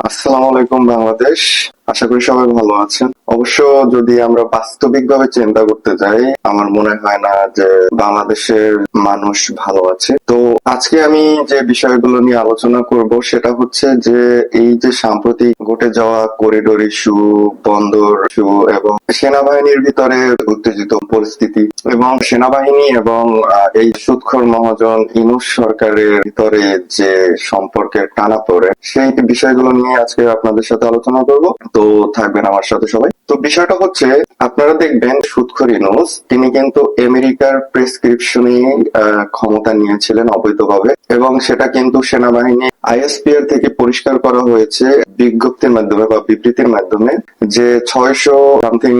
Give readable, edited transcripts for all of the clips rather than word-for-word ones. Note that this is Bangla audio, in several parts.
আসসালামু আলাইকুম বাংলাদেশ। আশা করি সবাই ভালো আছেন। অবশ্য যদি আমরা বাস্তবিকভাবে চিন্তা করতে যাই, আমার মনে হয় না যে বাংলাদেশের মানুষ ভালো আছে। তো আজকে আমি যে বিষয়গুলো নিয়ে আলোচনা করব সেটা হচ্ছে যে এই যে সাম্প্রতিক ঘটে যাওয়া করিডোর ইস্যু, বন্দর ইস্যু এবং সেনাবাহিনীর ভিতরে উত্তেজিত পরিস্থিতি এবং সেনাবাহিনী এবং এই সুদখোর মহাজন ইউনূস সরকারের ভিতরে যে সম্পর্কের টানাপোড়েন, সেই বিষয়গুলো নিয়ে আজকে আপনাদের সাথে আলোচনা করব। তো থাকবেন আমার সাথে সবাই। তো বিষয়টা হচ্ছে, আপনারা দেখবেন সুদখোর ইউনূস তিনি কিন্তু আমেরিকার প্রেসক্রিপশনে ক্ষমতা নিয়েছিলেন অবৈধভাবে, এবং সেটা কিন্তু সেনাবাহিনী আইএসপিআর থেকে পরিষ্কার করা হয়েছে বিজ্ঞপ্তির মাধ্যমে বা বিবৃতির মাধ্যমে, যে 600 সামথিং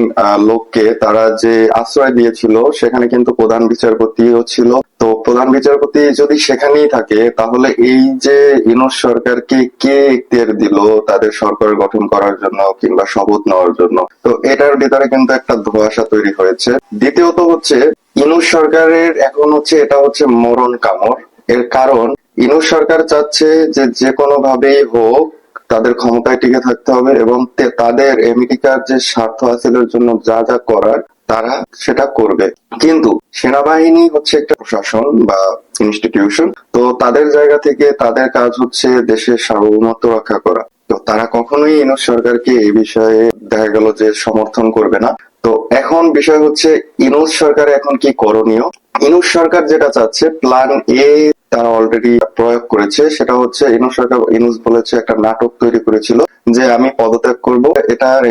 লোককে তারা যে আশ্রয় দিয়েছিল সেখানে কিন্তু প্রধান বিচারপতিও ছিল। তো প্রধান বিচারপতি যদি সেখানেই থাকে, তাহলে এই যে ইউনূস সরকারকে কে এখতিয়ার দিল তাদের সরকার গঠন করার জন্য কিংবা শপথ নেওয়ার জন্য? তো এটার ভিতরে কিন্তু একটা ধোঁয়াশা তৈরি হয়েছে। দ্বিতীয়ত হচ্ছে, ইউনূস সরকারের এখন হচ্ছে এটা হচ্ছে মরণ কামড়। এর কারণ, ইউনূস সরকার চাচ্ছে যে যে কোনো ভাবেই হোক তাদের ক্ষমতায় টিকে থাকতে হবে এবং তাদের আমেরিকার যে স্বার্থ হাসিলের জন্য যা যা করার তারা সেটা করবে। কিন্তু সেনাবাহিনী হচ্ছে একটা প্রশাসন বা ইনস্টিটিউশন, তো তাদের জায়গা থেকে তাদের কাজ হচ্ছে দেশের সার্বভৌমত্ব রক্ষা করা। তো তারা কখনোই ইউনূস সরকারকে এই বিষয়ে দেখা গেল যে সমর্থন করবে না। তো এখন বিষয় হচ্ছে, ইউনূস সরকার এখন কি করণীয়? ইউনূস সরকার যেটা চাচ্ছে, প্ল্যান এ তারা অলরেডি প্রয়োগ করেছে। সেটা হচ্ছে, ইউনূস বলেছে, একটা নাটক তৈরি করেছিল যে আমি পদত্যাগ করব।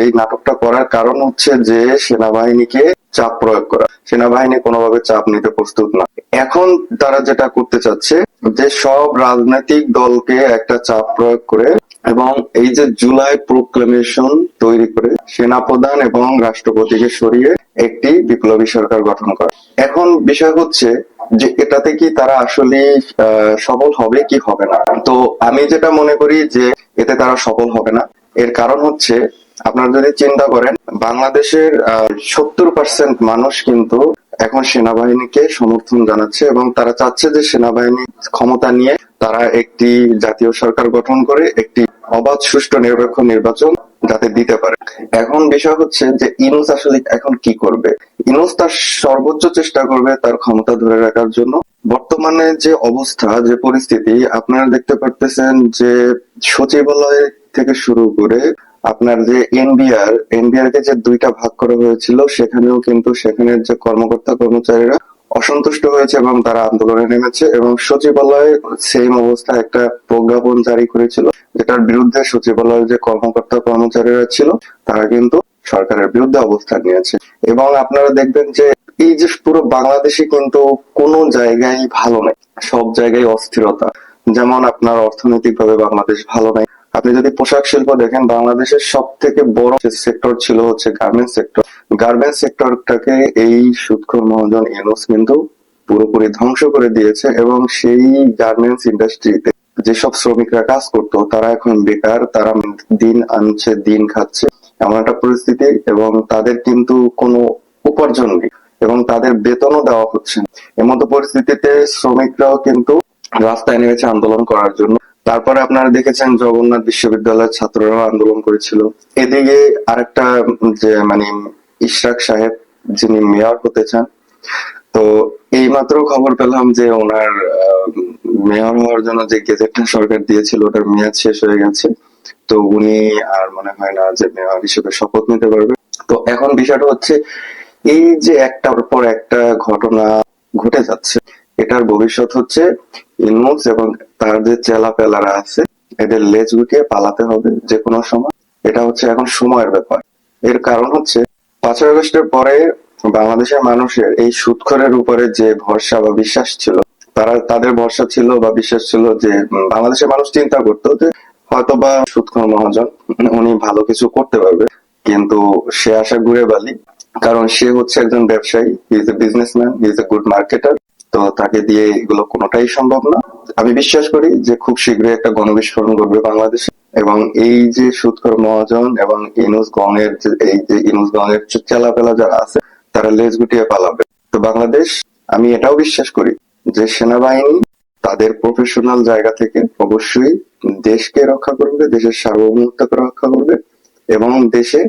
এই নাটকটা করার কারণ হচ্ছে যে সেনাবাহিনীকে চাপ প্রয়োগ করা। সেনাবাহিনী কোনোভাবে চাপ নিতে প্রস্তুত না। এখন তারা যেটা করতে চাচ্ছে, যে সব রাজনৈতিক দলকে একটা চাপ প্রয়োগ করে এবং এই যে জুলাই প্রোক্লেমেশন তৈরি করে সেনাপ্রধান এবং রাষ্ট্রপতিকে সরিয়ে একটি বিপ্লবী সরকার গঠন করা। এখন বিষয় হচ্ছে যে এটাতে কি তারা আসলে সফল হবে কি হবে না? তো আমি যেটা মনে করি যে এতে তারা সফল হবে না। এর কারণ হচ্ছে, আপনারা যদি চিন্তা করেন, বাংলাদেশের 70% মানুষ কিন্তু এখন সেনাবাহিনীকে সমর্থন জানাচ্ছে এবং তারা চাচ্ছে যে সেনাবাহিনী ক্ষমতা নিয়ে তারা একটি জাতীয় সরকার গঠন করে একটি অবাধ, সুষ্ঠু, নিরপেক্ষ নির্বাচন যাতে দিতে পারে। এখন বিষয় হচ্ছে যে ইউনূস আসলে এখন কি করবে? ইউনূস তার সর্বোচ্চ চেষ্টা করবে তার ক্ষমতা ধরে রাখার জন্য। বর্তমানে যে অবস্থা, যে পরিস্থিতি আপনারা দেখতে পারতেছেন, যে সচিবালয় থেকে শুরু করে আপনার যে এনবিআর কে যে দুইটা ভাগ করা হয়েছিল, সেখানেও কিন্তু সেখানের যে কর্মকর্তা কর্মচারীরা অসন্তুষ্ট হয়েছে এবং তারা আন্দোলনে নেমেছে। এবং সচিবালয় সেম অবস্থা একটা প্রজ্ঞাপন জারি করেছিল, যেটার বিরুদ্ধে সচিবালয়ের যে কর্মকর্তা কর্মচারীরা ছিল তারা কিন্তু সরকারের বিরুদ্ধে অবস্থান নিয়েছে। এবং আপনারা দেখবেন যে এই যে পুরো বাংলাদেশে কিন্তু কোনো জায়গায় ভালো নেই, সব জায়গায় অস্থিরতা। যেমন আপনার অর্থনৈতিক ভাবে বাংলাদেশ ভালো নাই। আপনি যদি পোশাক শিল্প দেখেন, বাংলাদেশের সব থেকে বড় সেক্টর ছিল হচ্ছে গার্মেন্টস সেক্টর। গার্মেন্টস সেক্টরটাকে এই সুদখোর মহাজন ইউনূস কিন্তু পুরোপুরি ধ্বংস করে দিয়েছে এবং সেই গার্মেন্টস ইন্ডাস্ট্রিতে যেসব শ্রমিকরা কাজ করতো তারা এখন বেকার, তারা দিন আনছে দিন খাচ্ছে, এমন একটা পরিস্থিতি। এবং তাদের কিন্তু কোনো উপার্জন নেই এবং তাদের বেতনও দেওয়া হচ্ছে না। এমতো পরিস্থিতিতে শ্রমিকরাও কিন্তু রাস্তায় নেমেছে আন্দোলন করার জন্য। তারপরে আপনারা দেখেছেন জগন্নাথ বিশ্ববিদ্যালয়ের ছাত্ররাও আন্দোলন করেছিল। এদিকে আরেকটা, যে মানে ইশরাক সাহেব, যিনি মেয়র হতে চান, তো এইমাত্র খবর পেলাম যে ওনার মেয়র হওয়ার জন্য যে গেজেটটা সরকার দিয়েছিল ওটার মেয়াদ শেষ হয়ে গেছে। তো উনি আর মনে হয় না যে মেয়র হিসেবে শপথ নিতে পারবে। তো এখন বিষয়টা হচ্ছে, এই যে একটার পর একটা ঘটনা ঘটে যাচ্ছে, এটার ভবিষ্যৎ হচ্ছে ইউনূস এবং তার যে চেলাপেলারা আছে, এদের লেজ গুটিয়ে পালাতে হবে যে কোনো সময়। এটা হচ্ছে এখন সময়ের ব্যাপার। এর কারণ হচ্ছে, 5ই আগস্টের পরে বাংলাদেশের মানুষের এই সুদখোরের উপরে যে ভরসা বা বিশ্বাস ছিল, তাদের ভরসা ছিল বা বিশ্বাস ছিল যে বাংলাদেশের মানুষ চিন্তা করতো যে হয়তোবা সুদখোর মহাজন উনি ভালো কিছু করতে পারবে। কিন্তু সে আশা ঘুরে বালি, কারণ সে হচ্ছে একজন ব্যবসায়ী, he is a businessman, he is a good marketer. তো তাকে দিয়ে এগুলো কোনোটাই সম্ভব না। আমি বিশ্বাস করি যে খুব শীঘ্রই একটা গণবিস্ফোরণ ঘটবে বাংলাদেশে এবং এই যে সুদখোর মহাজন এবং ইউনূস গঙের চেলাপেলা যারা আছে তারা লেজ গুটিয়ে পালাবে। তো বাংলাদেশ, আমি এটাও বিশ্বাস করি যে সেনাবাহিনী তাদের প্রফেশনাল জায়গা থেকে অবশ্যই দেশকে রক্ষা করবে, দেশের সার্বভৌমত্বকে রক্ষা করবে এবং দেশে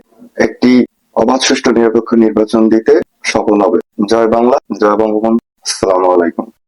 একটি অবাধ সুষ্ঠু নিরপেক্ষ নির্বাচন দিতে সফল হবে। জয় বাংলা, জয় বঙ্গবন্ধু। আসসালামু আলাইকুম।